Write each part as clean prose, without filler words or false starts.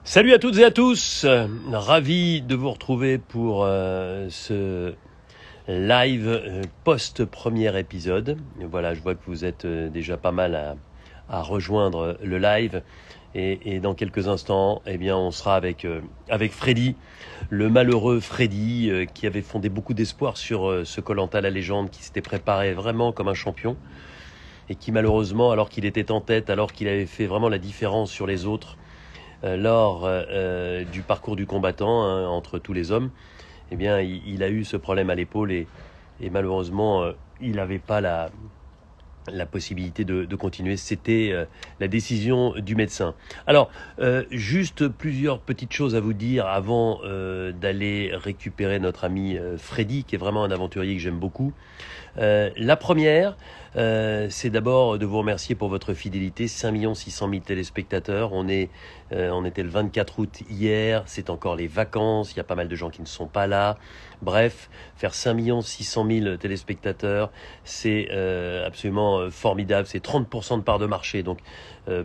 Salut à toutes et à tous, ravi de vous retrouver pour ce live post-premier épisode. Voilà, je vois que vous êtes déjà pas mal à rejoindre le live et dans quelques instants, eh bien, on sera avec Freddy, le malheureux Freddy qui avait fondé beaucoup d'espoir sur ce koh la légende, qui s'était préparé vraiment comme un champion et qui malheureusement, alors qu'il était en tête, alors qu'il avait fait vraiment la différence sur les autres, lors du parcours du combattant entre tous les hommes, eh bien, il a eu ce problème à l'épaule et malheureusement, il n'avait pas la possibilité de continuer. C'était la décision du médecin. Alors, juste plusieurs petites choses à vous dire avant d'aller récupérer notre ami Freddy, qui est vraiment un aventurier que j'aime beaucoup. La première, c'est d'abord de vous remercier pour votre fidélité. 5 600 000 téléspectateurs. On était le 24 août hier. C'est encore les vacances. Il y a pas mal de gens qui ne sont pas là. Bref, faire 5 600 000 téléspectateurs, c'est absolument formidable. C'est 30% de part de marché. Donc,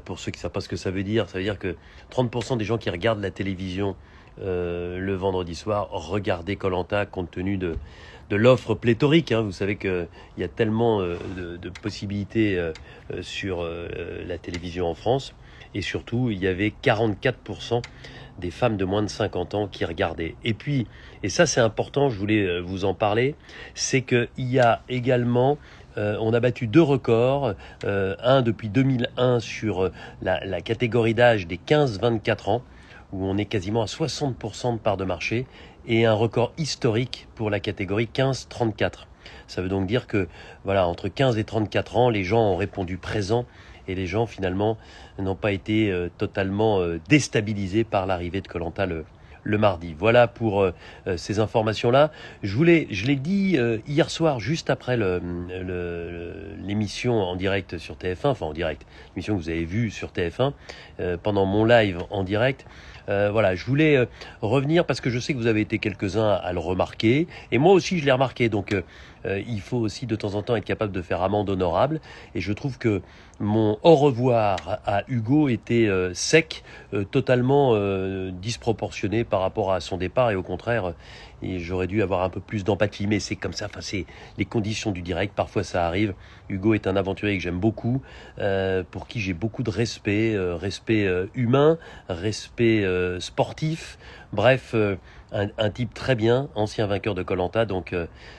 pour ceux qui ne savent pas ce que ça veut dire que 30% des gens qui regardent la télévision le vendredi soir regardaient koh compte tenu de l'offre pléthorique. Vous savez qu'il y a tellement de possibilités sur la télévision en France. Et surtout, il y avait 44% des femmes de moins de 50 ans qui regardaient. Et puis, et ça c'est important, je voulais vous en parler, c'est qu'il y a également on a battu 2 records, un depuis 2001 sur la catégorie d'âge des 15-24 ans, où on est quasiment à 60% de part de marché, et un record historique pour la catégorie 15-34. Ça veut donc dire que voilà, entre 15 et 34 ans, les gens ont répondu présent et les gens finalement n'ont pas été totalement déstabilisés par l'arrivée de koh le mardi. Voilà pour ces informations-là. Je l'ai dit hier soir, juste après l'émission en direct sur TF1, enfin en direct, l'émission que vous avez vue sur TF1, pendant mon live en direct. Voilà, je voulais revenir parce que je sais que vous avez été quelques-uns à le remarquer, et moi aussi je l'ai remarqué, donc il faut aussi de temps en temps être capable de faire amende honorable, et je trouve que mon au revoir à Hugo était sec, totalement disproportionné par rapport à son départ, et au contraire, et j'aurais dû avoir un peu plus d'empathie, mais c'est comme ça, enfin c'est les conditions du direct, parfois ça arrive. Hugo est un aventurier que j'aime beaucoup, pour qui j'ai beaucoup de respect, respect humain, respect sportif, bref, un type très bien, ancien vainqueur de koh, donc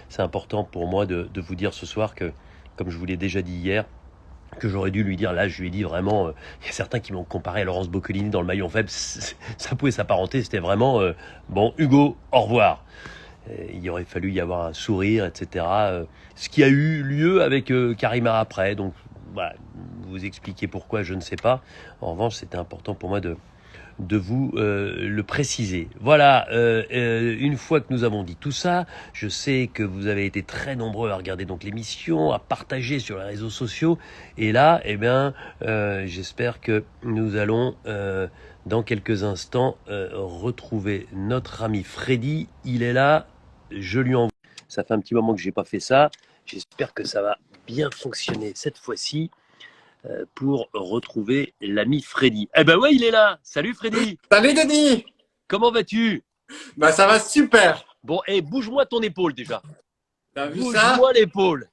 c'est important pour moi de vous dire ce soir que, comme je vous l'ai déjà dit hier, que j'aurais dû lui dire, là je lui ai dit vraiment, il y a certains qui m'ont comparé à Laurence Boccolini dans le maillon faible, ça pouvait s'apparenter, c'était vraiment, bon Hugo, au revoir. Il aurait fallu y avoir un sourire, etc. Ce qui a eu lieu avec Karima après, donc voilà, vous expliquer pourquoi, je ne sais pas. En revanche, c'était important pour moi de vous le préciser. Voilà, une fois que nous avons dit tout ça, je sais que vous avez été très nombreux à regarder donc l'émission, à partager sur les réseaux sociaux, et là, eh bien, j'espère que nous allons dans quelques instants retrouver notre ami Freddy. Il est là, je lui envoie. Ça fait un petit moment que j'ai pas fait ça. J'espère que ça va bien fonctionner cette fois-ci pour retrouver l'ami Freddy. Eh ben ouais, il est là. Salut Freddy. Salut Denis. Comment vas-tu? Bah ça va super. Bon, bouge-moi ton épaule déjà. T'as vu ça? Bouge-moi l'épaule.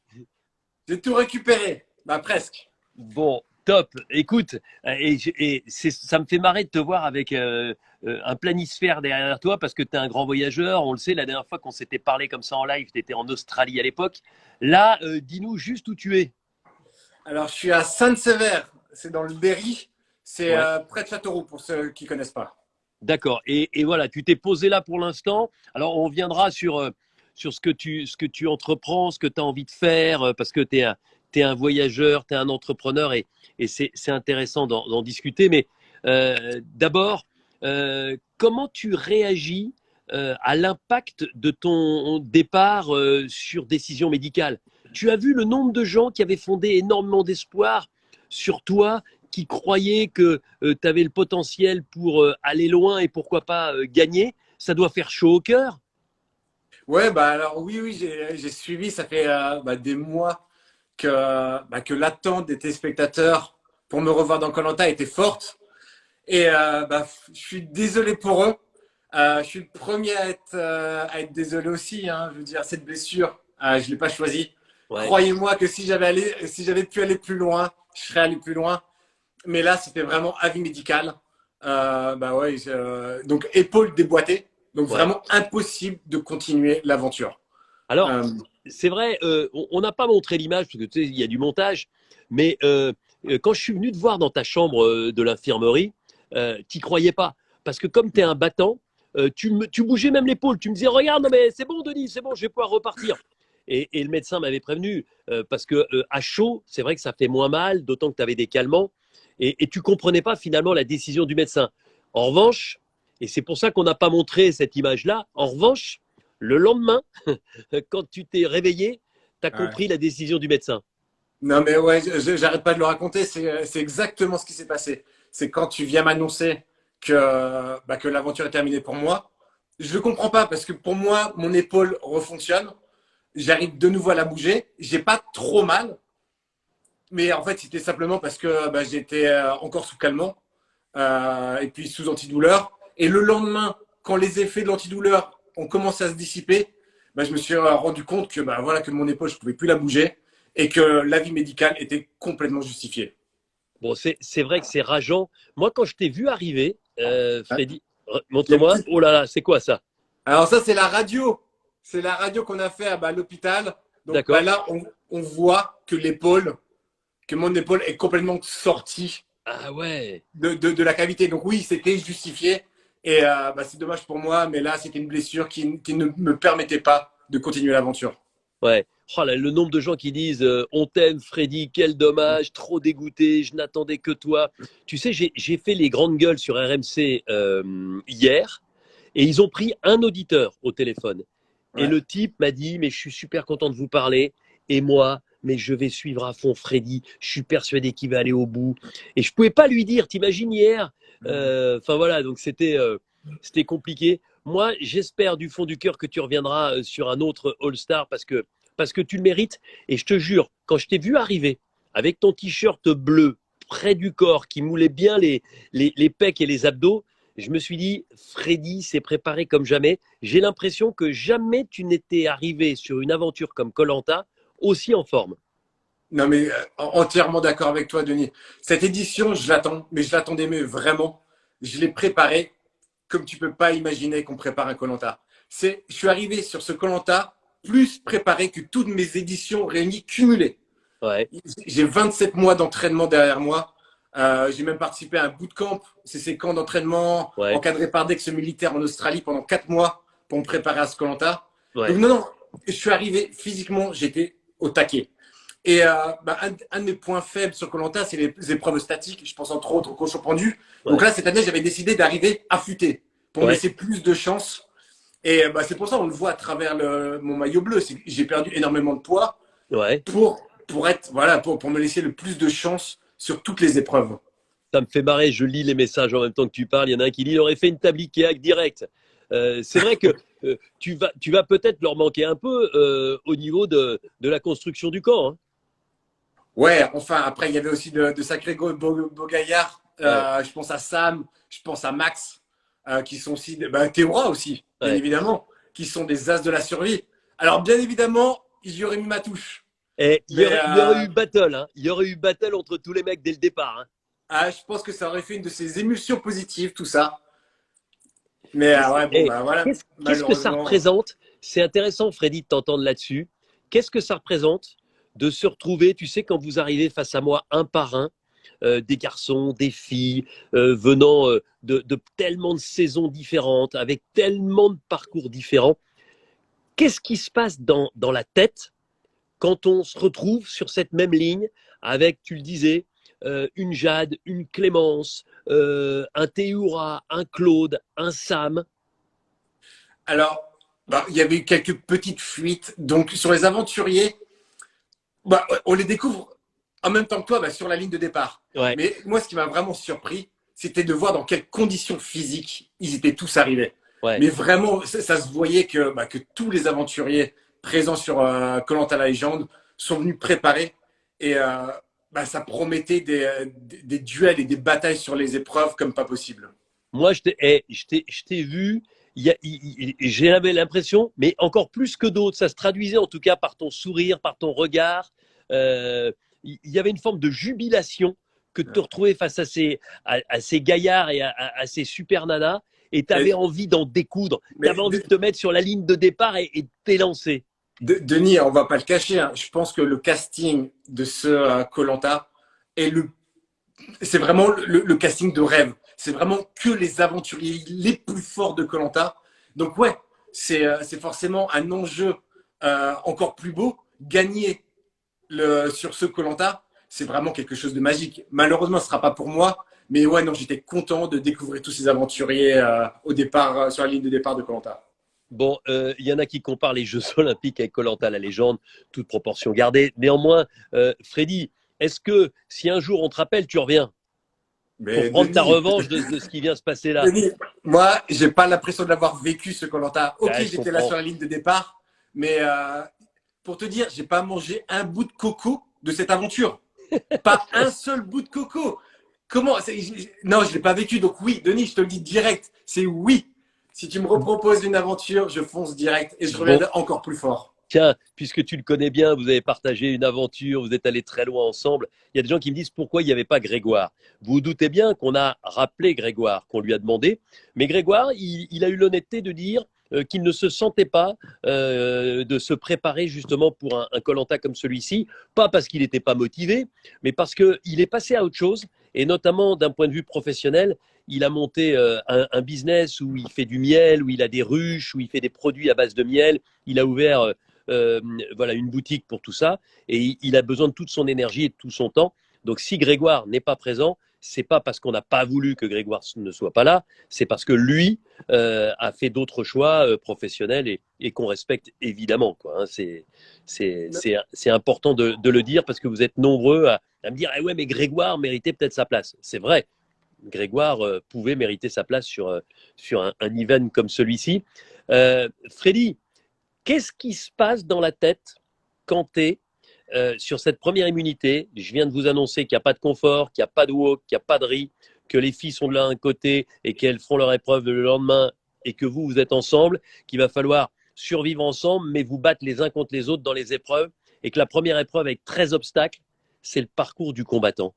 J'ai tout récupéré. Bah presque. Bon, top. Écoute, ça me fait marrer de te voir avec un planisphère derrière toi parce que tu es un grand voyageur. On le sait, la dernière fois qu'on s'était parlé comme ça en live, tu étais en Australie à l'époque. Là, dis-nous juste où tu es. Alors je suis à Sainte-Sévère. C'est dans le Berry. C'est Ouais. près de Châteauroux pour ceux qui connaissent pas. D'accord. Et voilà, tu t'es posé là pour l'instant. Alors, on reviendra sur ce que tu entreprends, ce que tu as envie de faire, parce que t'es un voyageur, tu es un entrepreneur, et c'est intéressant d'en discuter. Mais d'abord, comment tu réagis à l'impact de ton départ sur décision médicale? Tu as vu le nombre de gens qui avaient fondé énormément d'espoir sur toi, qui croyaient que tu avais le potentiel pour aller loin et pourquoi pas gagner. Ça doit faire chaud au cœur. Ouais, bah alors oui, j'ai suivi. Ça fait des mois que l'attente des téléspectateurs pour me revoir dans koh était forte. Et je suis désolé pour eux. Je suis le premier à être désolé aussi. Hein. Je veux dire, cette blessure, je ne l'ai pas choisie. Ouais. Croyez-moi que si j'avais pu aller plus loin, je serais allé plus loin. Mais là, c'était vraiment avis médical. Ouais, donc épaule déboîtée. Donc Ouais. vraiment impossible de continuer l'aventure. Alors, Euh, c'est vrai, on n'a pas montré l'image parce que tu sais, il y a du montage, mais quand je suis venu te voir dans ta chambre de l'infirmerie, t'y croyais pas. Parce que comme tu es un battant, tu bougeais même l'épaule. Tu me disais, regarde, non, mais c'est bon, Denis, c'est bon, je vais pouvoir repartir. Et le médecin m'avait prévenu, parce que à chaud, c'est vrai que ça fait moins mal, d'autant que tu avais des calmants, et tu comprenais pas finalement la décision du médecin. En revanche, et c'est pour ça qu'on n'a pas montré cette image-là, en revanche, le lendemain, quand tu t'es réveillé, tu as ouais. compris la décision du médecin. Non, mais ouais, j'arrête pas de le raconter. C'est exactement ce qui s'est passé. C'est quand tu viens m'annoncer que l'aventure est terminée pour moi. Je ne comprends pas parce que pour moi, mon épaule refonctionne. J'arrive de nouveau à la bouger. J'ai pas trop mal. Mais en fait, c'était simplement parce que j'étais encore sous calmant et puis sous antidouleur. Et le lendemain, quand les effets de l'antidouleur ont commencé à se dissiper, je me suis rendu compte que, voilà, que mon épaule, je ne pouvais plus la bouger et que l'avis médical était complètement justifié. Bon, c'est vrai que c'est rageant. Moi, quand je t'ai vu arriver, Hein. Freddy, Il y a une montre-moi. petite- Oh là là, c'est quoi ça? Alors ça, c'est la radio. C'est la radio qu'on a fait à l'hôpital. Donc D'accord. là, on voit que mon épaule est complètement sortie Ah ouais. de la cavité. Donc oui, c'était justifié. Et c'est dommage pour moi, mais là, c'était une blessure qui ne me permettait pas de continuer l'aventure. Ouais. Oh là, le nombre de gens qui disent on t'aime, Freddy, quel dommage, trop dégoûté, je n'attendais que toi. Tu sais, j'ai fait les grandes gueules sur RMC hier et ils ont pris un auditeur au téléphone. Et Ouais. le type m'a dit, mais je suis super content de vous parler. Et moi, mais je vais suivre à fond Freddy. Je suis persuadé qu'il va aller au bout. Et je pouvais pas lui dire, t'imagines hier. Enfin voilà, donc c'était compliqué. Moi, j'espère du fond du cœur que tu reviendras sur un autre All-Star parce que tu le mérites. Et je te jure, quand je t'ai vu arriver avec ton t-shirt bleu près du corps qui moulait bien les pecs et les abdos, je me suis dit, Freddy s'est préparé comme jamais. J'ai l'impression que jamais tu n'étais arrivé sur une aventure comme Colanta aussi en forme. Non, mais entièrement d'accord avec toi, Denis. Cette édition, je l'attends, mais je l'attendais mais vraiment. Je l'ai préparée comme tu peux pas imaginer qu'on prépare un Colanta. Je suis arrivé sur ce Colanta plus préparé que toutes mes éditions réunies cumulées. Ouais, J'ai 27 mois d'entraînement derrière moi. J'ai même participé à un bootcamp. C'est ces camps d'entraînement ouais, encadrés par d'ex-militaires en Australie pendant 4 mois pour me préparer à ce Colanta. Donc ouais, non, non, je suis arrivé physiquement, j'étais au taquet. Et un de mes points faibles sur Colanta, c'est les épreuves statiques. Je pense entre autres au coach au pendu. Donc ouais, là, cette année, j'avais décidé d'arriver affûté pour me ouais, laisser plus de chance. Et c'est pour ça qu'on le voit à travers mon maillot bleu. J'ai perdu énormément de poids ouais. pour me laisser le plus de chance sur toutes les épreuves. Ça me fait marrer, je lis les messages en même temps que tu parles. Il y en a un qui dit, il aurait fait une tablique direct. C'est vrai que tu vas peut-être leur manquer un peu au niveau de la construction du camp. Hein. Ouais, enfin, après, il y avait aussi de sacrés beaux gaillards. Ouais, Je pense à Sam, je pense à Max, qui sont aussi, Théora aussi, bien ouais. évidemment, qui sont des as de la survie. Alors, bien évidemment, j'y aurais mis ma touche. Et Mais il y aurait eu battle, hein. Il y aurait eu battle entre tous les mecs dès le départ. Hein. je pense que ça aurait fait une de ces émulsions positives, tout ça. Mais ouais, bon, Et voilà, qu'est-ce que ça malheureusement. représente? C'est intéressant, Freddy, de t'entendre là-dessus. Qu'est-ce que ça représente de se retrouver, tu sais, quand vous arrivez face à moi un par un, des garçons, des filles, venant de tellement de saisons différentes, avec tellement de parcours différents. Qu'est-ce qui se passe dans la tête quand on se retrouve sur cette même ligne avec, tu le disais, une Jade, une Clémence, un Théoura, un Claude, un Sam. Alors, il y avait eu quelques petites fuites. Donc, sur les aventuriers, on les découvre en même temps que toi sur la ligne de départ. Ouais, Mais moi, ce qui m'a vraiment surpris, c'était de voir dans quelles conditions physiques ils étaient tous arrivés. ouais. Mais vraiment, ça se voyait que tous les aventuriers présents sur Koh-Lanta la légende sont venus préparer. Et bah, ça promettait des duels et des batailles sur les épreuves comme pas possible. Moi, je t'ai vu, j'avais l'impression, mais encore plus que d'autres, ça se traduisait en tout cas par ton sourire, par ton regard. Il y avait une forme de jubilation que de te retrouver face à ces gaillards et à ces super nanas, et tu avais Et, envie d'en découdre. Tu avais mais envie de te mettre sur la ligne de départ et de t'élancer. Denis, on va pas le cacher, hein, je pense que le casting de ce koh est c'est vraiment le casting de rêve. C'est vraiment que les aventuriers les plus forts de koh. Donc ouais, c'est forcément un enjeu encore plus beau. Gagner sur ce koh, c'est vraiment quelque chose de magique. Malheureusement, ce sera pas pour moi, mais ouais, non, j'étais content de découvrir tous ces aventuriers au départ, sur la ligne de départ de koh. Bon, il y en a qui comparent les Jeux Olympiques avec koh la légende, toute proportion gardée. Néanmoins, Freddy, est-ce que si un jour on te rappelle, tu reviens pour Mais prendre ta Denis, revanche de ce qui vient se passer là? Denis, moi, j'ai pas l'impression de l'avoir vécu ce koh. Ok, Ah, je j'étais là sur comprends. la ligne de départ, mais pour te dire, j'ai pas mangé un bout de coco de cette aventure. Pas un seul bout de coco. Comment Non, je l'ai pas vécu. Donc oui, Denis, je te le dis direct, c'est oui. Si tu me reproposes une aventure, je fonce direct et je Bon, reviendrai encore plus fort. tiens, puisque tu le connais bien, vous avez partagé une aventure, vous êtes allés très loin ensemble. Il y a des gens qui me disent pourquoi il n'y avait pas Grégoire. Vous vous doutez bien qu'on a rappelé Grégoire, qu'on lui a demandé. Mais Grégoire, il a eu l'honnêteté de dire qu'il ne se sentait pas de se préparer justement pour un koh comme celui-ci. Pas parce qu'il n'était pas motivé, mais parce qu'il est passé à autre chose. Et notamment d'un point de vue professionnel, il a monté un business où il fait du miel, où il a des ruches, où il fait des produits à base de miel. Il a ouvert euh, voilà, une boutique pour tout ça, et il a besoin de toute son énergie et de tout son temps. Donc si Grégoire n'est pas présent, c'est pas parce qu'on n'a pas voulu que Grégoire ne soit pas là, c'est parce que lui a fait d'autres choix professionnels et qu'on respecte évidemment. Quoi, hein. C'est important de le dire parce que vous êtes nombreux à me dire ah ouais, mais Grégoire méritait peut-être sa place. C'est vrai, Grégoire pouvait mériter sa place sur un event comme celui-ci. Freddy, qu'est-ce qui se passe dans la tête quand tu es sur cette première immunité? Je viens de vous annoncer qu'il n'y a pas de confort, qu'il n'y a pas de wok, qu'il n'y a pas de riz, que les filles sont de l'un côté et qu'elles feront leur épreuve le lendemain et que vous êtes ensemble, qu'il va falloir survivre ensemble, mais vous battre les uns contre les autres dans les épreuves et que la première épreuve avec 13 obstacles, c'est le parcours du combattant.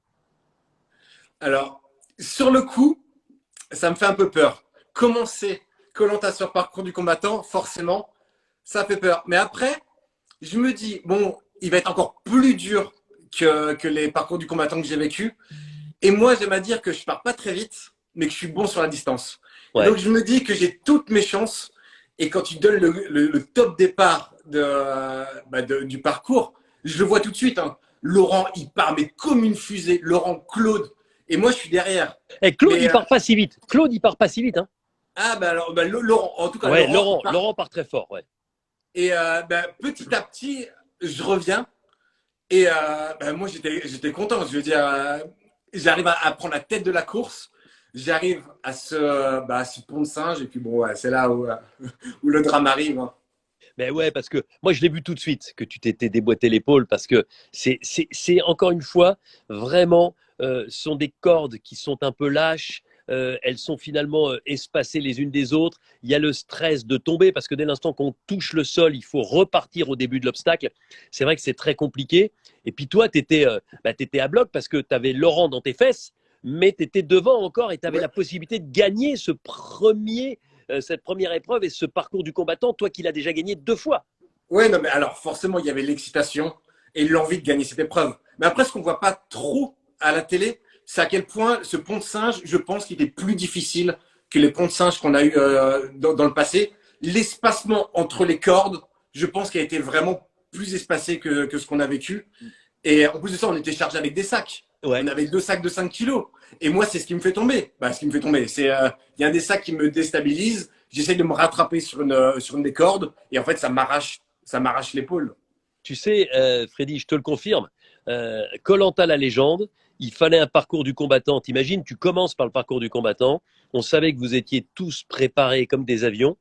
Alors, sur le coup, ça me fait un peu peur. Commencer koh sur le parcours du combattant, forcément, ça fait peur. Mais après, je me dis, bon, il va être encore plus dur que les parcours du combattant que j'ai vécu. Et moi, j'aime à dire que je pars pas très vite, mais que je suis bon sur la distance. Et Ouais. donc, je me dis que j'ai toutes mes chances. Et quand tu donnes le top départ du parcours, je le vois tout de suite, hein. Laurent, il part, mais comme une fusée. Laurent, Claude. Et moi, je suis derrière. Et Claude, Mais, il part pas si vite. Claude, il part pas si vite. Hein. alors, Laurent, en tout cas, Ouais, Laurent, il part. Laurent part très fort. Ouais. Et petit à petit, je reviens. Et moi, j'étais content. Je veux dire, j'arrive à prendre la tête de la course. J'arrive à ce pont de singe. Et puis, bon, ouais, c'est là où le drame arrive, hein. Mais ouais, parce que moi, je l'ai vu tout de suite que tu t'étais déboîté l'épaule parce que c'est encore une fois vraiment sont des cordes qui sont un peu lâches. Elles sont finalement espacées les unes des autres. Il y a le stress de tomber parce que dès l'instant qu'on touche le sol, il faut repartir au début de l'obstacle. C'est vrai que c'est très compliqué. Et puis toi, tu étais, à bloc parce que tu avais Laurent dans tes fesses, mais tu étais devant encore et tu avais Ouais, la possibilité de gagner cette première épreuve et ce parcours du combattant, toi qui l'as déjà gagné 2 fois. ouais, non, mais alors, forcément, il y avait l'excitation et l'envie de gagner cette épreuve. Mais après, ce qu'on voit pas trop à la télé, c'est à quel point ce pont de singe, je pense qu'il était plus difficile que les ponts de singe qu'on a eu dans le passé. L'espacement entre les cordes, je pense qu'il a été vraiment plus espacé que ce qu'on a vécu. Et en plus de ça, on était chargé avec des sacs. On Ouais. avait 2 sacs de 5 kilos. Et moi, c'est ce qui me fait tomber. Bah, ce qui me fait tomber, c'est il y a un des sacs qui me déstabilise. J'essaie de me rattraper sur une des cordes. Et en fait, ça m'arrache l'épaule. Tu sais, Freddy, je te le confirme, koh la légende, il fallait un parcours du combattant. T'imagines, tu commences par le parcours du combattant. On savait que vous étiez tous préparés comme des avions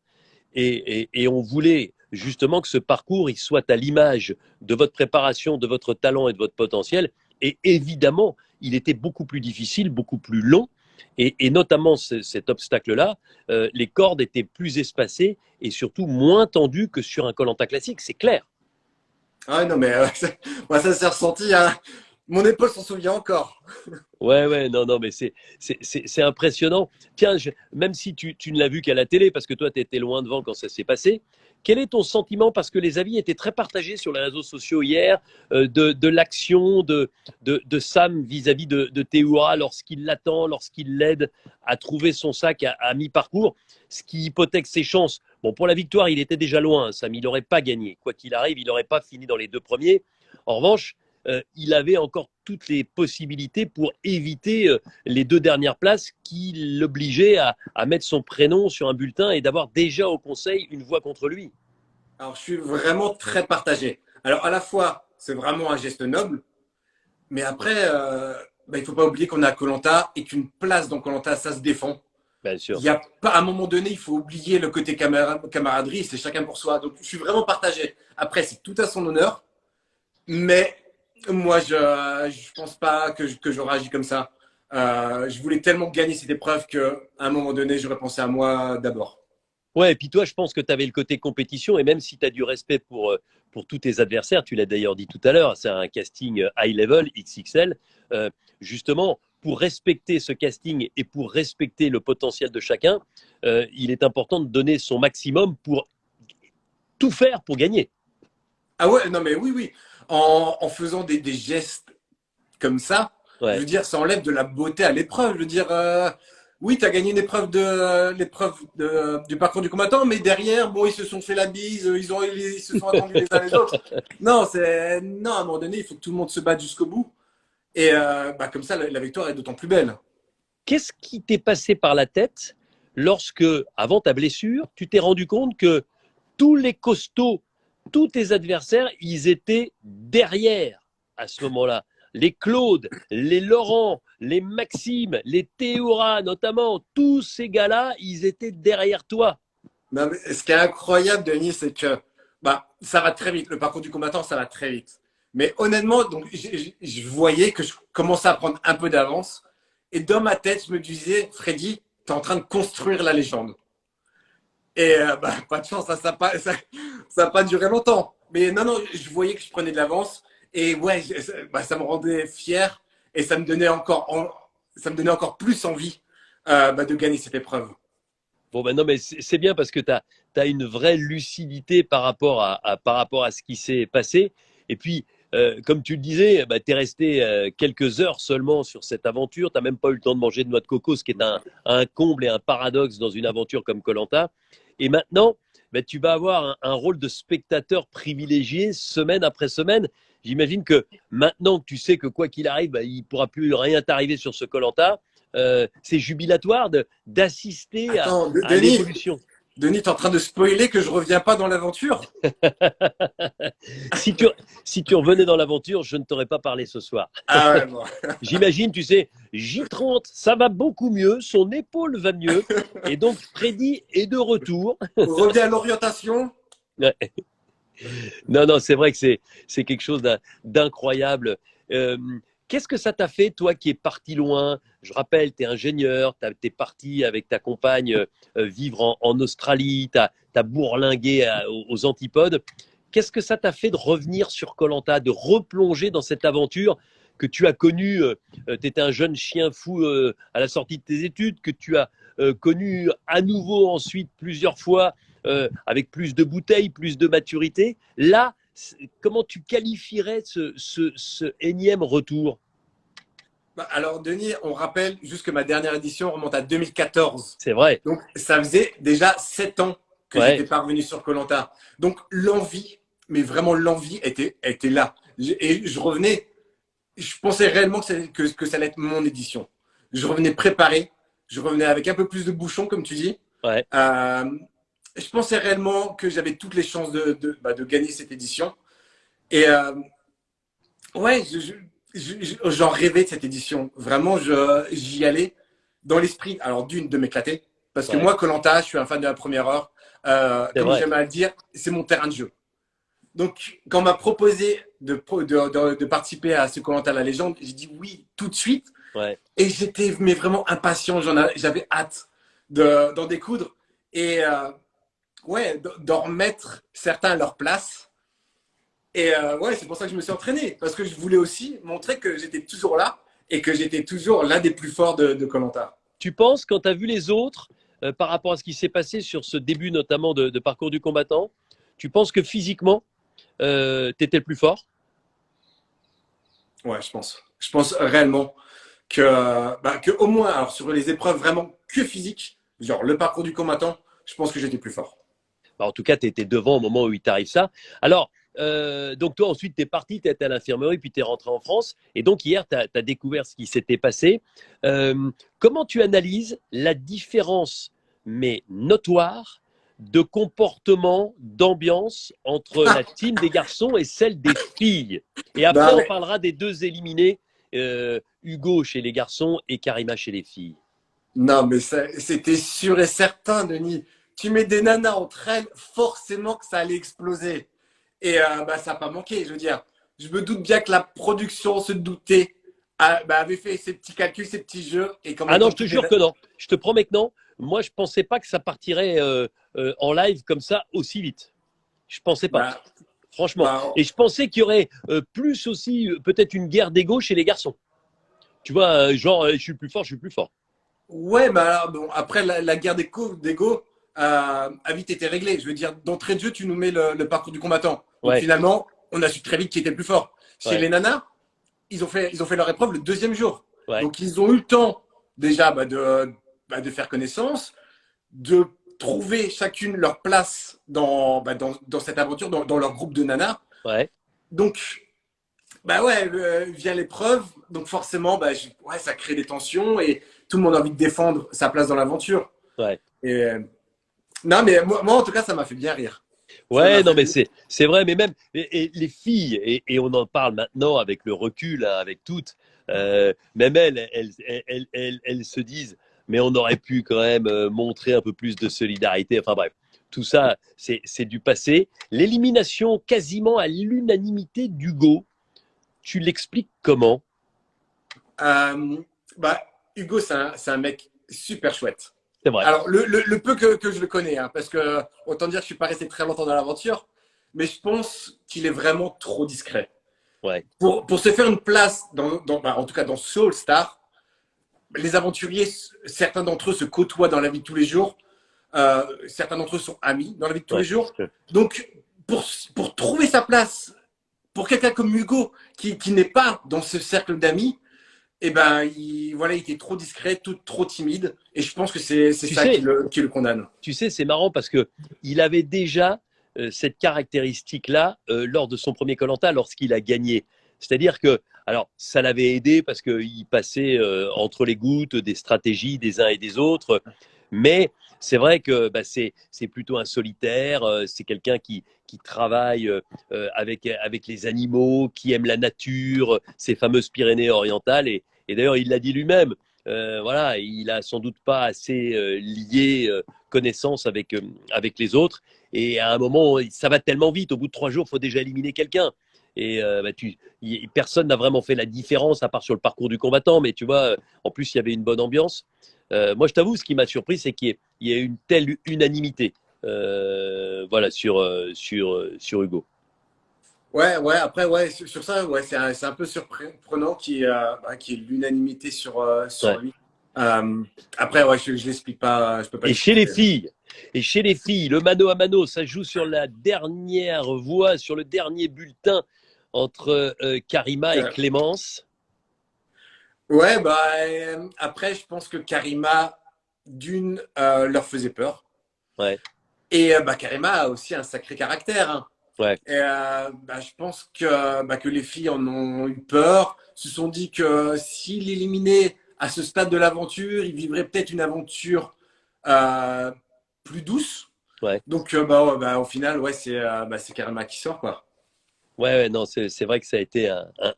et on voulait justement que ce parcours il soit à l'image de votre préparation, de votre talent et de votre potentiel Et évidemment, il était beaucoup plus difficile, beaucoup plus long. Et notamment cet obstacle-là, les cordes étaient plus espacées et surtout moins tendues que sur un Koh-Lanta classique, c'est clair. Ah non, mais moi, ça s'est ressenti. Hein. Mon épaule s'en souvient encore. Ouais, ouais, non, non, mais c'est impressionnant. Tiens, même si tu ne l'as vu qu'à la télé, parce que toi, tu étais loin devant quand ça s'est passé, quel est ton sentiment? Parce que les avis étaient très partagés sur les réseaux sociaux hier, de l'action de Sam vis-à-vis de Théoura lorsqu'il l'attend, lorsqu'il l'aide à trouver son sac à mi-parcours, ce qui hypothèque ses chances. Bon, pour la victoire, il était déjà loin, Sam, il n'aurait pas gagné. Quoi qu'il arrive, il n'aurait pas fini dans les deux premiers. En revanche, il avait encore toutes les possibilités pour éviter les deux dernières places qui l'obligeaient à mettre son prénom sur un bulletin et d'avoir déjà au conseil une voix contre lui. Alors, je suis vraiment très partagé. Alors, à la fois, c'est vraiment un geste noble, mais après, bah, il ne faut pas oublier qu'on est à Koh Lanta et qu'une place dans Koh Lanta, ça se défend. Bien Il sûr. y a pas, à un moment donné, il faut oublier le côté camaraderie, c'est chacun pour soi. Donc, je suis vraiment partagé. Après, c'est tout à son honneur, mais moi, je ne pense pas que j'aurais agi comme ça. Je voulais tellement gagner cette épreuve qu'à un moment donné, j'aurais pensé à moi d'abord. Ouais, et puis toi, je pense que tu avais le côté compétition, et même si tu as du respect pour tous tes adversaires, tu l'as d'ailleurs dit tout à l'heure, c'est un casting high level, XXL, justement, pour respecter ce casting et pour respecter le potentiel de chacun, il est important de donner son maximum pour tout faire pour gagner. Ah ouais, non mais oui, oui. En faisant des gestes comme ça, je Ouais. veux dire, ça enlève de la beauté à l'épreuve. Je veux dire, oui, tu as gagné une épreuve du parcours du combattant, mais derrière, bon, ils se sont fait la bise, ils se sont attendus les uns les autres. Non, non, à un moment donné, il faut que tout le monde se batte jusqu'au bout. Et bah, comme ça, la victoire est d'autant plus belle. Qu'est-ce qui t'est passé par la tête lorsque, avant ta blessure, tu t'es rendu compte que tous les costauds, tous tes adversaires, ils étaient derrière à ce moment-là? Les Claude, les Laurent, les Maxime, les Théora notamment, tous ces gars-là, ils étaient derrière toi. Non, mais ce qui est incroyable, Denis, c'est que bah, ça va très vite. Le parcours du combattant, ça va très vite. Mais honnêtement, donc, je voyais que je commençais à prendre un peu d'avance. Et dans ma tête, je me disais, Freddy, tu es en train de construire la légende. Et bah, pas de chance, ça a pas duré longtemps. Mais non, non, je voyais que je prenais de l'avance. Et ouais, bah, ça me rendait fier. Et ça me donnait encore plus envie bah, de gagner cette épreuve. Bon, ben non, mais c'est bien parce que tu as une vraie lucidité par rapport à ce qui s'est passé. Et puis, comme tu le disais, bah, tu es resté quelques heures seulement sur cette aventure. Tu n'as même pas eu le temps de manger de noix de coco, ce qui est un comble et un paradoxe dans une aventure comme Koh Lanta. Et maintenant, bah, tu vas avoir un rôle de spectateur privilégié semaine après semaine. J'imagine que maintenant que tu sais que quoi qu'il arrive, bah, il ne pourra plus rien t'arriver sur ce Koh Lanta, c'est jubilatoire d'assister Attends, à l'évolution. Denis, t'es en train de spoiler que je reviens pas dans l'aventure? Si tu, si tu revenais dans l'aventure, je ne t'aurais pas parlé ce soir. Ah ouais, bon. J'imagine, tu sais, J30, ça va beaucoup mieux, son épaule va mieux, et donc Freddy est de retour. On revient à l'orientation. Non, non, c'est vrai que c'est quelque chose d'incroyable. Euh, Qu'est-ce que ça t'a fait, toi qui es parti loin? Je rappelle, tu es ingénieur, tu es parti avec ta compagne vivre en Australie, tu as bourlingué aux antipodes. Qu'est-ce que ça t'a fait de revenir sur Koh Lanta, de replonger dans cette aventure que tu as connue? Tu étais un jeune chien fou à la sortie de tes études, que tu as connu à nouveau ensuite plusieurs fois avec plus de bouteilles, plus de maturité. Là, comment tu qualifierais ce énième retour? Bah, alors, Denis, on rappelle juste que ma dernière édition remonte à 2014. C'est vrai. Donc, ça faisait déjà 7 ans que Ouais. j'étais pas revenu sur koh. Donc, l'envie, mais vraiment l'envie était là. Et je revenais, je pensais réellement que ça allait être mon édition. Je revenais préparé, je revenais avec un peu plus de bouchons, comme tu dis. Ouais. Euh, je pensais réellement que j'avais toutes les chances de gagner cette édition. Et ouais, j'en rêvais de cette édition. Vraiment, j'y allais dans l'esprit. Alors, d'une, de m'éclater. Parce que Ouais. moi, koh je suis un fan de la première heure. C'est Comme vrai. j'aime à le dire, c'est mon terrain de jeu. Donc, quand on m'a proposé de participer à ce koh la légende, j'ai dit oui tout de suite. Ouais. Et j'étais mais vraiment impatient. J'avais hâte d'en découdre. Et ouais, d'en remettre certains à leur place. Et ouais, c'est pour ça que je me suis entraîné. Parce que je voulais aussi montrer que j'étais toujours là et que j'étais toujours l'un des plus forts de koh. Tu penses, quand tu as vu les autres, par rapport à ce qui s'est passé sur ce début notamment de parcours du combattant, tu penses que physiquement, tu étais le plus fort? Ouais, je pense. Je pense réellement que au moins, alors sur les épreuves vraiment que physiques, genre le parcours du combattant, je pense que j'étais plus fort. Bah, en tout cas, tu étais devant au moment où il t'arrive ça. Alors, donc toi, ensuite, tu es parti, tu étais à l'infirmerie, puis tu es rentré en France. Et donc, hier, tu as découvert ce qui s'était passé. Comment tu analyses la différence, mais notoire, de comportement, d'ambiance entre la team des garçons et celle des filles? Et après, Bah, on mais, parlera des deux éliminés, Hugo chez les garçons et Karima chez les filles. non, mais c'était sûr et certain, Denis. Tu mets des nanas entre elles, forcément que ça allait exploser. Et bah, ça n'a pas manqué, je veux dire. Je me doute bien que la production se doutait, bah, avait fait ses petits calculs, ses petits jeux, et qu'en Ah même non, temps, je te toutes les... jure que non. Je te promets que non. Moi, je pensais pas que ça partirait en live comme ça aussi vite. Je pensais pas, Bah, franchement. bah, Et je pensais qu'il y aurait plus aussi peut-être une guerre d'ego chez les garçons. Tu vois, genre, je suis plus fort, je suis plus fort. ouais, mais alors, bon, après, la guerre d'ego a vite été réglée. Je veux dire, d'entrée de jeu, tu nous mets le parcours du combattant. Donc Ouais, finalement, on a su très vite qui était le plus fort. Chez ouais, les nanas, ils ont fait leur épreuve le deuxième jour. ouais, Donc ils ont eu le temps déjà de faire connaissance, de trouver chacune leur place dans cette aventure, dans leur groupe de nanas. ouais, Donc, bah ouais, via l'épreuve, donc forcément, ouais, ça crée des tensions et tout le monde a envie de défendre sa place dans l'aventure. ouais. Et non, mais moi, en tout cas, ça m'a fait bien rire. Ça m'a Ouais, non, fait. mais c'est vrai, mais même et les filles, et on en parle maintenant avec le recul, hein, avec toutes, même elles se disent, mais on aurait pu quand même montrer un peu plus de solidarité. Enfin bref, tout ça, c'est du passé. L'élimination quasiment à l'unanimité d'Hugo, tu l'expliques comment? Euh, bah, Hugo, c'est un mec super chouette. C'est vrai. Alors, le peu que je le connais, hein, parce que autant dire que je suis pas resté très longtemps dans l'aventure, mais je pense qu'il est vraiment trop discret. Ouais, Pour se faire une place, en tout cas dans Soul Star, les aventuriers, certains d'entre eux se côtoient dans la vie de tous les jours, certains d'entre eux sont amis dans la vie de tous les ouais. jours. Donc, pour trouver sa place, pour quelqu'un comme Hugo, qui n'est pas dans ce cercle d'amis, eh ben, voilà, il était trop discret, trop timide, et je pense que c'est Tu ça sais, qui le condamne. Tu sais, c'est marrant parce que il avait déjà cette caractéristique-là lors de son premier koh lorsqu'il a gagné. C'est-à-dire que, alors, ça l'avait aidé parce qu'il passait entre les gouttes des stratégies des uns et des autres, mais c'est vrai que bah, c'est plutôt un solitaire, c'est quelqu'un qui travaille avec les animaux, qui aime la nature, ces fameuses Pyrénées orientales, et d'ailleurs, il l'a dit lui-même. Voilà, il a sans doute pas assez lié connaissance avec les autres. Et à un moment, ça va tellement vite. Au bout de 3 jours, il faut déjà éliminer quelqu'un. Et bah, personne n'a vraiment fait la différence à part sur le parcours du combattant. Mais tu vois, en plus, il y avait une bonne ambiance. Moi, je t'avoue, ce qui m'a surpris, c'est qu'il y ait une telle unanimité voilà, sur Hugo. Ouais, ouais, après, ouais, sur ça, ouais, c'est un peu surprenant qu'il y ait l'unanimité sur Ouais. lui. Euh, après, ouais, je l'explique pas, je peux pas Et chez les l'expliquer. filles, et chez les filles, le mano à mano, ça joue sur la dernière voie, sur le dernier bulletin entre Karima et Clémence. Ouais, après, je pense que Karima, leur faisait peur. Ouais, Et Karima a aussi un sacré caractère, hein. ouais. Et je pense que les filles en ont eu peur, se sont dit que s'il éliminait à ce stade de l'aventure, il vivrait peut-être une aventure euh, plus douce. Ouais, Donc, au final, ouais, c'est Karima qui sort, quoi. ouais, non, c'est vrai que ça a été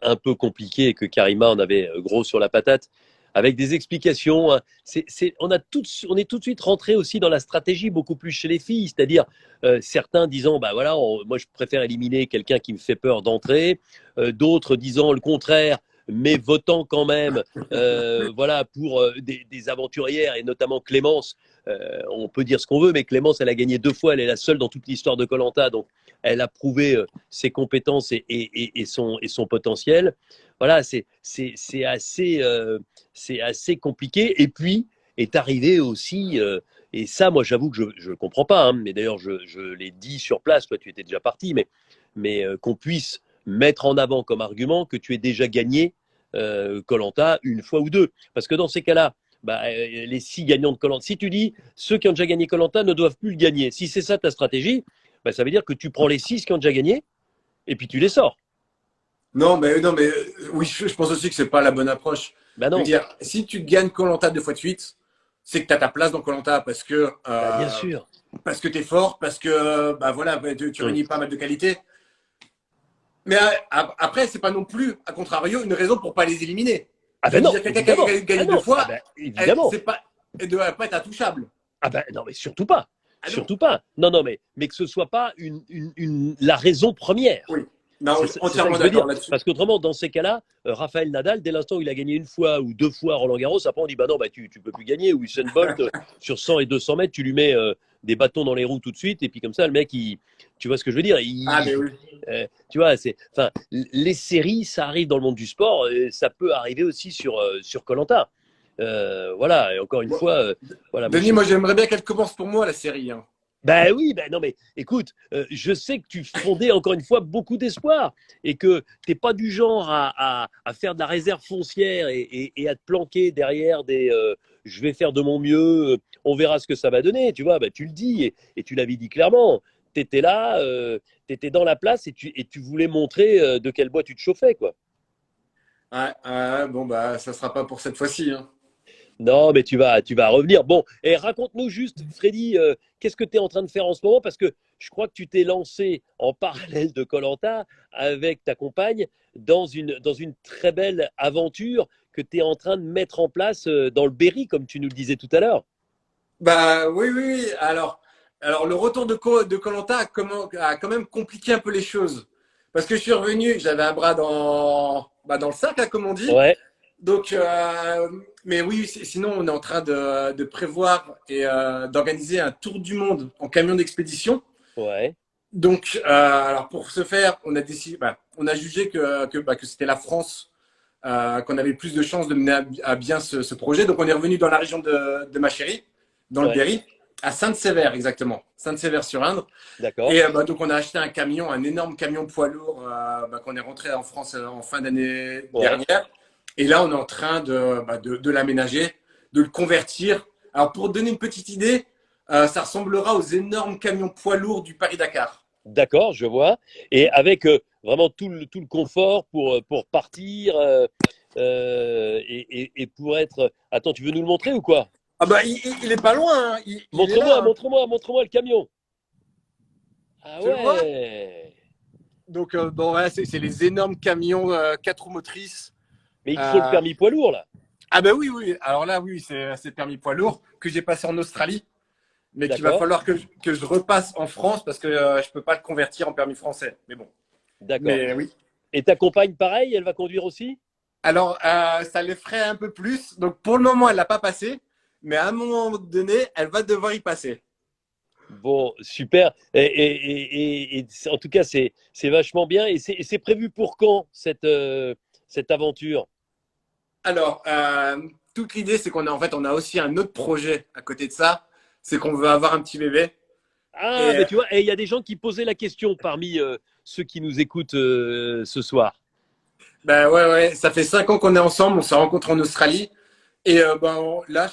un peu compliqué et que Karima en avait gros sur la patate. avec des explications, hein. On est tout de suite rentré aussi dans la stratégie beaucoup plus chez les filles, c'est-à-dire certains disant, bah voilà, moi je préfère éliminer quelqu'un qui me fait peur d'entrer, d'autres disant le contraire, mais votant quand même, voilà, pour des aventurières et notamment Clémence. On peut dire ce qu'on veut, mais Clémence, elle a gagné 2 fois, elle est la seule dans toute l'histoire de Koh-Lanta, donc elle a prouvé ses compétences et son potentiel. Voilà, c'est assez compliqué. Et puis est arrivé aussi, et ça, moi, j'avoue que je ne comprends pas, hein, mais d'ailleurs, je l'ai dit sur place, toi, tu étais déjà parti, mais qu'on puisse mettre en avant comme argument que tu aies déjà gagné Koh-Lanta une fois ou deux. Parce que dans ces cas-là, bah, les 6 gagnants de Koh-Lanta, si tu dis ceux qui ont déjà gagné Koh-Lanta ne doivent plus le gagner, si c'est ça ta stratégie, bah, ça veut dire que tu prends les 6 qui ont déjà gagné et puis tu les sors. Non, mais oui, je pense aussi que c'est pas la bonne approche. Bah Je veux non, dire, si tu gagnes koh 2 fois de suite, c'est que tu as ta place dans koh bah bien sûr. parce que tu es fort, parce que bah voilà, tu Hum. réunis pas mal de qualités. Mais après, c'est pas non plus, à contrario, une raison pour pas les éliminer. Ah Je ben veux non, dire, quelqu'un qui évidemment. a Ah gagné deux non, ah fois, ben évidemment. c'est pas, elle ne devrait pas être intouchable. Ah ben non, mais surtout pas. Ah non, Surtout pas. Non, non, mais que ce soit pas la raison première. oui. Non, C'est ça que entièrement je veux dire. d'accord là-dessus. Parce qu'autrement, dans ces cas-là, Raphaël Nadal, dès l'instant où il a gagné 1 fois ou 2 fois Roland Garros, après on dit bah non, bah tu peux plus gagner. Ou Usain Bolt, sur 100 et 200 mètres, tu lui mets des bâtons dans les roues tout de suite. Et puis comme ça, le mec, tu vois ce que je veux dire Ah, mais oui. tu vois, enfin, les séries, ça arrive dans le monde du sport. Et ça peut arriver aussi sur koh. Voilà, et encore une Bon, fois, voilà, moi, Denis, moi, j'aimerais bien qu'elle commence pour moi, la série, hein. ben oui, ben non, mais écoute, je sais que tu fondais encore une fois beaucoup d'espoir et que t'es pas du genre à faire de la réserve foncière et à te planquer derrière des je vais faire de mon mieux, on verra ce que ça va donner, tu vois, ben, tu le dis et tu l'avais dit clairement. Tu étais là, tu étais dans la place et tu voulais montrer de quel bois tu te chauffais, quoi. Ouais, bon, bah, ça sera pas pour cette fois-ci, hein. Non, mais tu vas revenir. Bon, et raconte-nous juste, Freddy, qu'est-ce que tu es en train de faire en ce moment? Parce que je crois que tu t'es lancé en parallèle de koh avec ta compagne dans une très belle aventure que tu es en train de mettre en place dans le Berry, comme tu nous le disais tout à l'heure. Bah oui, oui, oui. Alors le retour de koh a quand même compliqué un peu les choses. Parce que je suis revenu, j'avais un bras dans le sac, là, comme on dit. Ouais, Donc, mais oui, sinon, on est en train de prévoir et d'organiser un tour du monde en camion d'expédition. ouais, Donc, alors pour ce faire, on a décidé, on a jugé que c'était la France qu'on avait plus de chances de mener à bien ce projet. Donc, on est revenu dans la région de ma chérie, dans le ouais, Berry, à Sainte-Sévère exactement, Sainte-Sévère-sur-Indre. d'accord. Et donc, on a acheté un camion, un énorme camion poids lourd qu'on est rentré en France en fin d'année Ouais, dernière. Et là, on est en train de l'aménager, de le convertir. Alors, pour donner une petite idée, ça ressemblera aux énormes camions poids lourds du Paris-Dakar. d'accord, je vois. Et avec vraiment tout le confort pour partir et pour être. Attends, tu veux nous le montrer ou quoi? Ah bah, il est pas loin, hein. Il est Montre-moi, là, hein. montre-moi, montre-moi le camion. Ah Tu le vois? ouais. Donc, bon, voilà, c'est les énormes camions 4 roues motrices. Mais il te faut le Euh, permis poids lourd là. ah bah oui, oui. Alors là, oui, c'est permis poids lourd que j'ai passé en Australie, mais qu'il va D'accord, falloir que je repasse en France parce que je peux pas le convertir en permis français. Mais bon. d'accord. Mais oui. Et ta compagne, pareil, elle va conduire aussi? Alors, ça les ferait un peu plus. Donc, pour le moment, elle l'a pas passé, mais à un moment donné, elle va devoir y passer. Bon, super. En tout cas, c'est vachement bien. Et c'est prévu pour quand cette aventure? Alors, toute l'idée, c'est on a aussi un autre projet à côté de ça. C'est qu'on veut avoir un petit bébé. Ah, Et mais tu vois, et il y a des gens qui posaient la question parmi ceux qui nous écoutent ce soir. ben ouais, ouais, ça fait 5 ans qu'on est ensemble. On s'est rencontrés en Australie. Et là,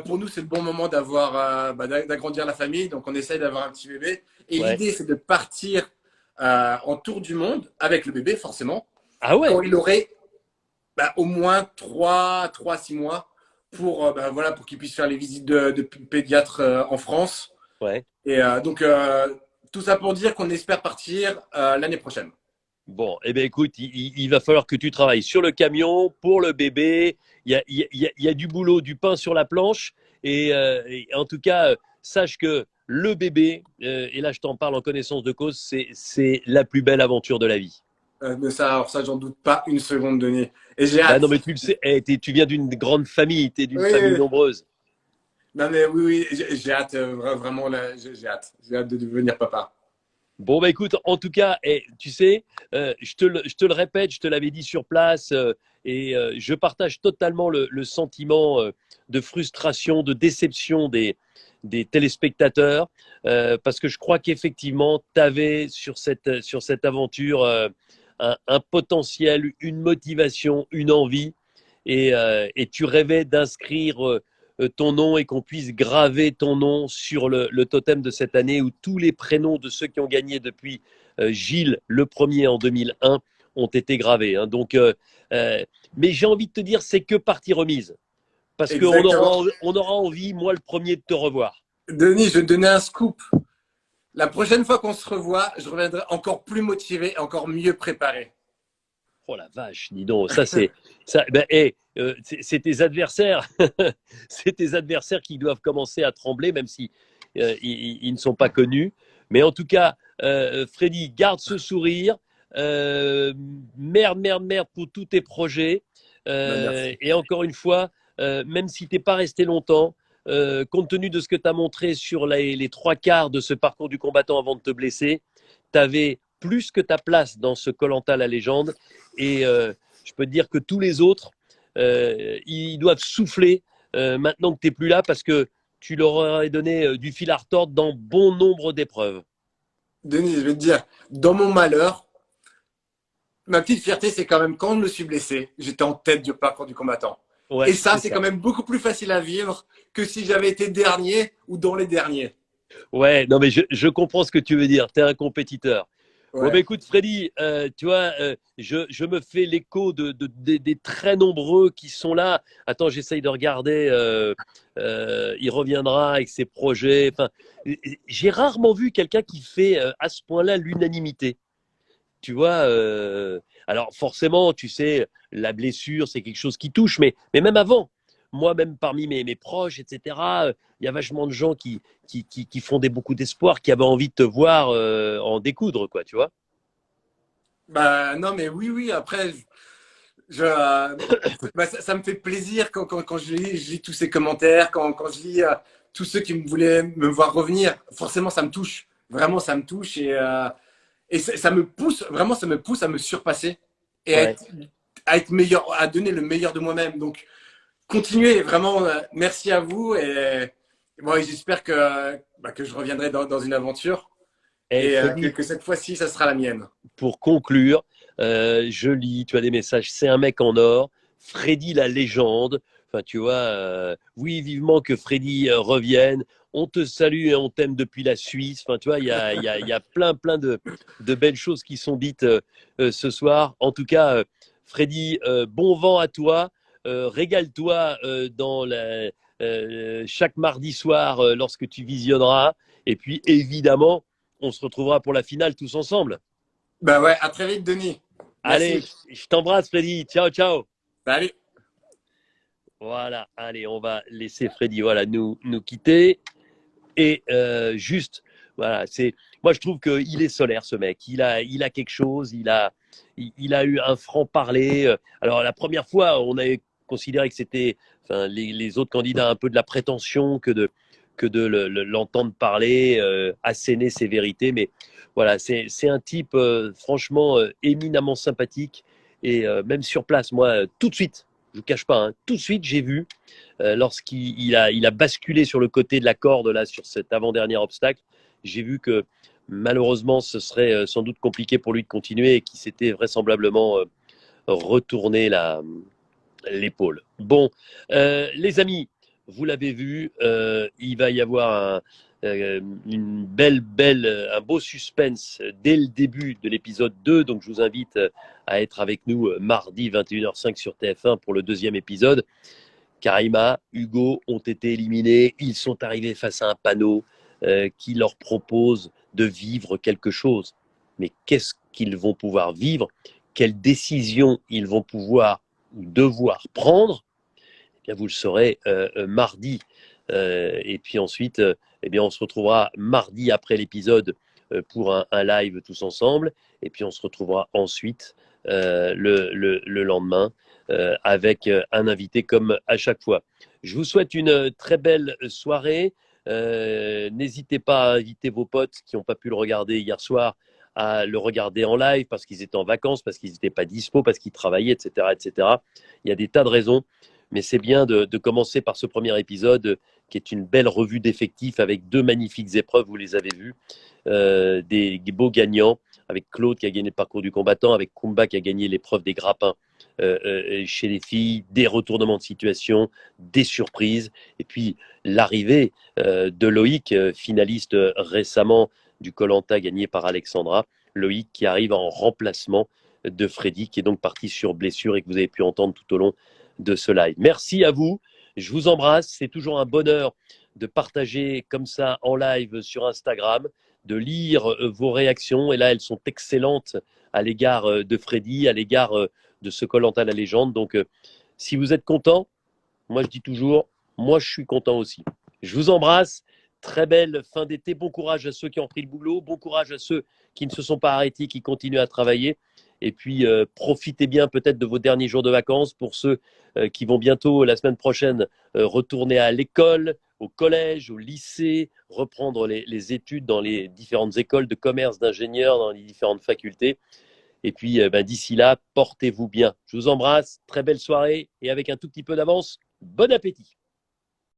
pour nous, c'est le bon moment d'agrandir la famille. Donc, on essaye d'avoir un petit bébé. Et Ouais. l'idée, c'est de partir en tour du monde avec le bébé, forcément, Ah quand ouais, il aurait au moins 6 mois pour qu'il puisse faire les visites de pédiatre en France. ouais. Et donc, tout ça pour dire qu'on espère partir l'année prochaine. Bon, eh bien écoute, il va falloir que tu travailles sur le camion, pour le bébé. Il y a du boulot, du pain sur la planche. Et en tout cas, sache que le bébé, et là je t'en parle en connaissance de cause, c'est la plus belle aventure de la vie. Mais ça, alors ça, j'en doute pas une seconde, Denis. Et j'ai Bah non, hâte. mais tu le sais, tu viens d'une grande famille, tu es d'une Oui, famille oui. nombreuse. Non, mais oui, oui, j'ai hâte, vraiment, là, j'ai hâte. J'ai hâte de devenir papa. Bon, bah écoute, en tout cas, tu sais, je te le répète, je te l'avais dit sur place, je partage totalement le sentiment de frustration, de déception des téléspectateurs, parce que je crois qu'effectivement, tu avais sur cette aventure un potentiel, une motivation, une envie, et tu rêvais d'inscrire ton nom et qu'on puisse graver ton nom sur le totem de cette année où tous les prénoms de ceux qui ont gagné depuis Gilles le premier en 2001 ont été gravés. Hein. Mais j'ai envie de te dire, c'est que partie remise. Parce Exactement. on aura envie, moi le premier, de te revoir. Denis, je vais te donner un scoop. La prochaine fois qu'on se revoit, je reviendrai encore plus motivé, encore mieux préparé. Oh la vache, dis donc, c'est tes adversaires, c'est tes adversaires qui doivent commencer à trembler, même si ils ne sont pas connus. Mais en tout cas, Freddy, garde ce sourire. Merde pour tous tes projets. Ben, merci. Et encore une fois, même si tu n'es pas resté longtemps, compte tenu de ce que tu as montré sur les trois quarts de ce parcours du combattant avant de te blesser, tu avais plus que ta place dans ce koh la légende. Et je peux te dire que tous les autres, ils doivent souffler maintenant que tu n'es plus là parce que tu leur aurais donné du fil à retordre dans bon nombre d'épreuves. Denis, je vais te dire, dans mon malheur, ma petite fierté, c'est quand même quand je me suis blessé, j'étais en tête du parcours du combattant. Et Ouais, ça, c'est c'est ça. quand même beaucoup plus facile à vivre que si j'avais été dernier ou dans les derniers. Ouais, non, mais je comprends ce que tu veux dire. Tu es un compétiteur. Bon, bah, Ouais. écoute, Freddy, tu vois, je me fais l'écho des très nombreux qui sont là. Attends, j'essaye de regarder. Il reviendra avec ses projets. Enfin, j'ai rarement vu quelqu'un qui fait à ce point-là l'unanimité. Tu vois, alors forcément, tu sais, la blessure, c'est quelque chose qui touche, mais même avant, moi, même parmi mes proches, etc., il y a vachement de gens qui fondaient beaucoup d'espoir, qui avaient envie de te voir en découdre, quoi, tu vois. Bah non, mais oui, oui. Après, bah, ça me fait plaisir quand je lis tous ces commentaires, quand je lis tous ceux qui voulaient me voir revenir. Forcément, ça me touche. Vraiment, ça me touche et ça me pousse. Vraiment, ça me pousse à me surpasser et Ouais. à être meilleur, à donner le meilleur de moi-même. Donc, continuez. Vraiment, merci à vous et moi, j'espère que je reviendrai dans une aventure Et et Freddy, que cette fois-ci, ça sera la mienne. pour conclure, je lis, tu as des messages, c'est un mec en or, Freddy la légende, enfin tu vois, oui vivement que Freddy revienne, on te salue et on t'aime depuis la Suisse, enfin tu vois, il y a plein de belles choses qui sont dites ce soir. En tout cas, Freddy, bon vent à toi, régale-toi chaque mardi soir lorsque tu visionneras, et puis évidemment, on se retrouvera pour la finale tous ensemble. Bah ouais, à très vite, Denis. Allez, Merci. je t'embrasse, Freddy. Ciao, ciao. Salut. Voilà, allez, on va laisser Freddy voilà, nous quitter. Et juste, voilà, moi je trouve qu'il est solaire, ce mec. Il a quelque chose, il a eu un franc-parler. Alors, la première fois, on avait considéré que c'était enfin, les autres candidats un peu de la prétention que de l'entendre parler, asséner ses vérités. Mais voilà, c'est un type, franchement, éminemment sympathique. Et même sur place, moi, tout de suite, je ne vous cache pas, hein, tout de suite, j'ai vu il a basculé sur le côté de la corde là sur cet avant-dernier obstacle, j'ai vu que malheureusement ce serait sans doute compliqué pour lui de continuer et qu'il s'était vraisemblablement retourné l'épaule. Bon, les amis, vous l'avez vu, il va y avoir un beau suspense dès le début de l'épisode 2. Donc, je vous invite à être avec nous mardi 21h05 sur TF1 pour le deuxième épisode. Karima, Hugo ont été éliminés. Ils sont arrivés face à un panneau qui leur propose de vivre quelque chose. Mais qu'ils vont pouvoir vivre, quelles décisions ils vont pouvoir ou devoir prendre, eh bien vous le saurez mardi. Et puis ensuite, eh bien on se retrouvera mardi après l'épisode pour un live tous ensemble. Et puis on se retrouvera ensuite le lendemain avec un invité comme à chaque fois. Je vous souhaite une très belle soirée. N'hésitez pas à inviter vos potes qui n'ont pas pu le regarder hier soir à le regarder en live parce qu'ils étaient en vacances, parce qu'ils n'étaient pas dispo, parce qu'ils travaillaient, etc., etc. Il y a des tas de raisons, mais c'est bien de commencer par ce premier épisode qui est une belle revue d'effectifs avec 2 magnifiques épreuves, vous les avez vues, des beaux gagnants, avec Claude qui a gagné le parcours du combattant, avec Kumba qui a gagné l'épreuve des grappins chez les filles, des retournements de situation, des surprises, et puis l'arrivée de Loïc, finaliste récemment du Koh-Lanta gagné par Alexandra. Loïc qui arrive en remplacement de Freddy, qui est donc parti sur blessure et que vous avez pu entendre tout au long de ce live. Merci à vous, je vous embrasse, c'est toujours un bonheur de partager comme ça en live sur Instagram, de lire vos réactions, et là elles sont excellentes à l'égard de Freddy, à l'égard de ce Koh-Lanta la légende. Donc si vous êtes content, moi je dis toujours, moi je suis content aussi. Je vous embrasse, très belle fin d'été, bon courage à ceux qui ont pris le boulot, bon courage à ceux qui ne se sont pas arrêtés, qui continuent à travailler. Et puis profitez bien peut-être de vos derniers jours de vacances pour ceux qui vont bientôt, la semaine prochaine, retourner à l'école, au collège, au lycée, reprendre les études dans les différentes écoles de commerce, d'ingénieurs, dans les différentes facultés. Et puis d'ici là, portez-vous bien. Je vous embrasse, très belle soirée et avec un tout petit peu d'avance, bon appétit.